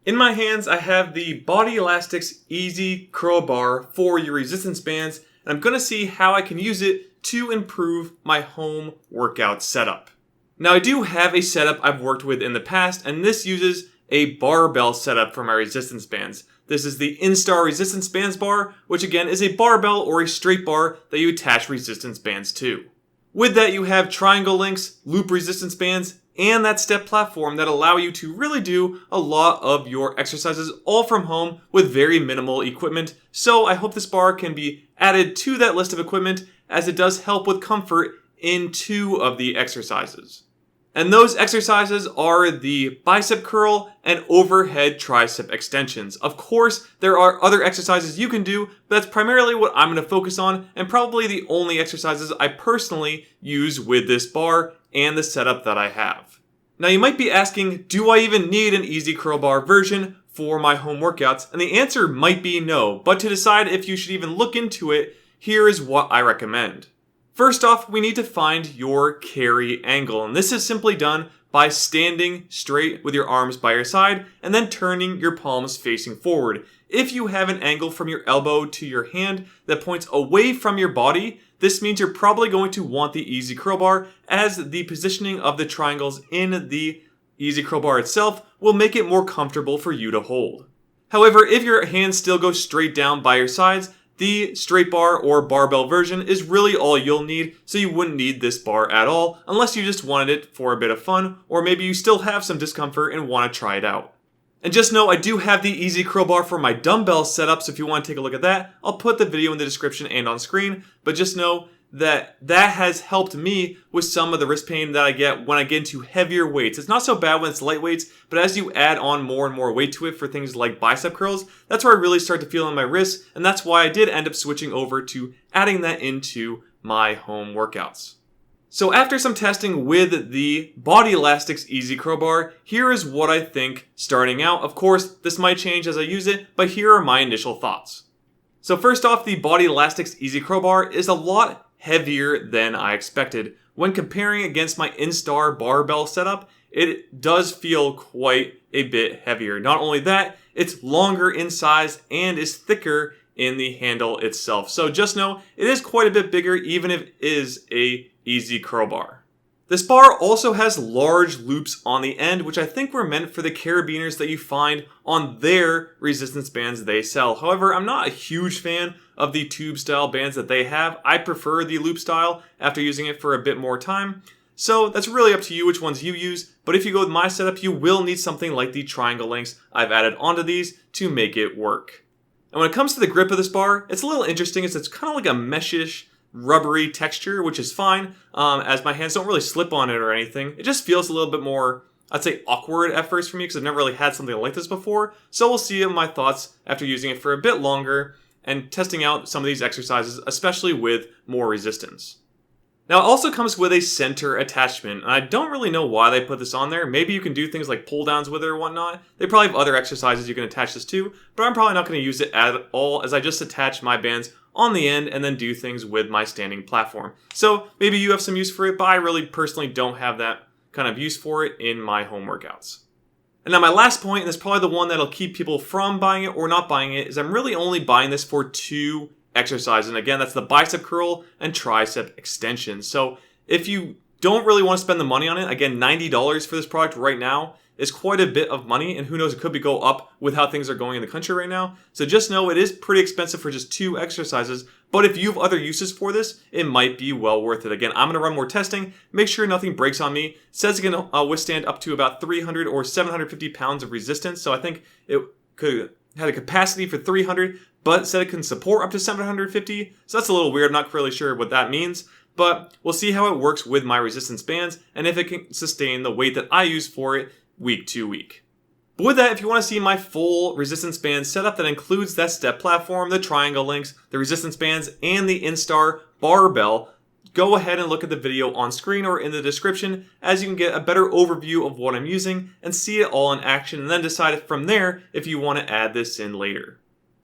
In my hands, I have the Bodylastics Easy Curl Bar for your resistance bands, and I'm going to see how I can use it to improve my home workout setup. Now, I do have a setup I've worked with in the past, and this uses a barbell setup for my resistance bands. This is the Instar Resistance Bands bar, which again is a barbell or a straight bar that you attach resistance bands to. With that, you have triangle links, loop resistance bands, and that step platform that allow you to really do a lot of your exercises all from home with very minimal equipment. So I hope this bar can be added to that list of equipment, as it does help with comfort in 2 of the exercises. And those exercises are the bicep curl and overhead tricep extensions. Of course, there are other exercises you can do, but that's primarily what I'm going to focus on, and probably the only exercises I personally use with this bar and the setup that I have. Now you might be asking, do I even need an easy curl bar version for my home workouts? And the answer might be no, but to decide if you should even look into it, here is what I recommend. First off, we need to find your carry angle, and this is simply done by standing straight with your arms by your side and then turning your palms facing forward. If you have an angle from your elbow to your hand that points away from your body, this means you're probably going to want the Easy Curl Bar, as the positioning of the triangles in the Easy Curl Bar itself will make it more comfortable for you to hold. However, if your hands still go straight down by your sides, the straight bar or barbell version is really all you'll need, so you wouldn't need this bar at all unless you just wanted it for a bit of fun, or maybe you still have some discomfort and want to try it out. And just know I do have the Easy Curl Bar for my dumbbell setup, so if you want to take a look at that, I'll put the video in the description and on screen, but just know that has helped me with some of the wrist pain that I get when I get into heavier weights. It's not so bad when it's light weights, but as you add on more and more weight to it for things like bicep curls, that's where I really start to feel in my wrists, and that's why I did end up switching over to adding that into my home workouts. So after some testing with the Bodylastics Easy Curl Bar, here is what I think starting out. Of course, this might change as I use it, but here are my initial thoughts. So first off, the Bodylastics Easy Curl Bar is a lot heavier than I expected. When comparing against my Instar barbell setup, it does feel quite a bit heavier. Not only that, it's longer in size and is thicker in the handle itself. So just know it is quite a bit bigger, even if it is a Easy Curl Bar. This bar also has large loops on the end, which I think were meant for the carabiners that you find on their resistance bands they sell. However, I'm not a huge fan of the tube style bands that they have. I prefer the loop style after using it for a bit more time. So that's really up to you which ones you use, but if you go with my setup, you will need something like the triangle links I've added onto these to make it work. And when it comes to the grip of this bar, it's a little interesting. It's kind of like a meshish, rubbery texture, which is fine, as my hands don't really slip on it or anything. It just feels a little bit more, I'd say, awkward at first for me, because I've never really had something like this before. So we'll see my thoughts after using it for a bit longer and testing out some of these exercises, especially with more resistance. Now, it also comes with a center attachment, and I don't really know why they put this on there. Maybe you can do things like pull downs with it or whatnot. They probably have other exercises you can attach this to, but I'm probably not going to use it at all, as I just attach my bands on the end and then do things with my standing platform. So maybe you have some use for it, but I really personally don't have that kind of use for it in my home workouts. And now my last point, and this is probably the one that'll keep people from buying it or not buying it, is I'm really only buying this for 2 exercises. And again, that's the bicep curl and tricep extension. So if you don't really want to spend the money on it, again, $90 for this product right now is quite a bit of money, and who knows, it could go up with how things are going in the country right now. So just know it is pretty expensive for just 2 exercises, but if you have other uses for this, it might be well worth it. Again, I'm going to run more testing, make sure nothing breaks on me. It says it can withstand up to about 300 or 750 pounds of resistance, so I think it could have a capacity for 300, but said it can support up to 750, so that's a little weird. I'm not really sure what that means, but we'll see how it works with my resistance bands and if it can sustain the weight that I use for it week to week. But with that, if you want to see my full resistance band setup that includes that step platform, the triangle links, the resistance bands, and the Instar barbell, go ahead and look at the video on screen or in the description, as you can get a better overview of what I'm using and see it all in action, and then decide from there if you want to add this in later.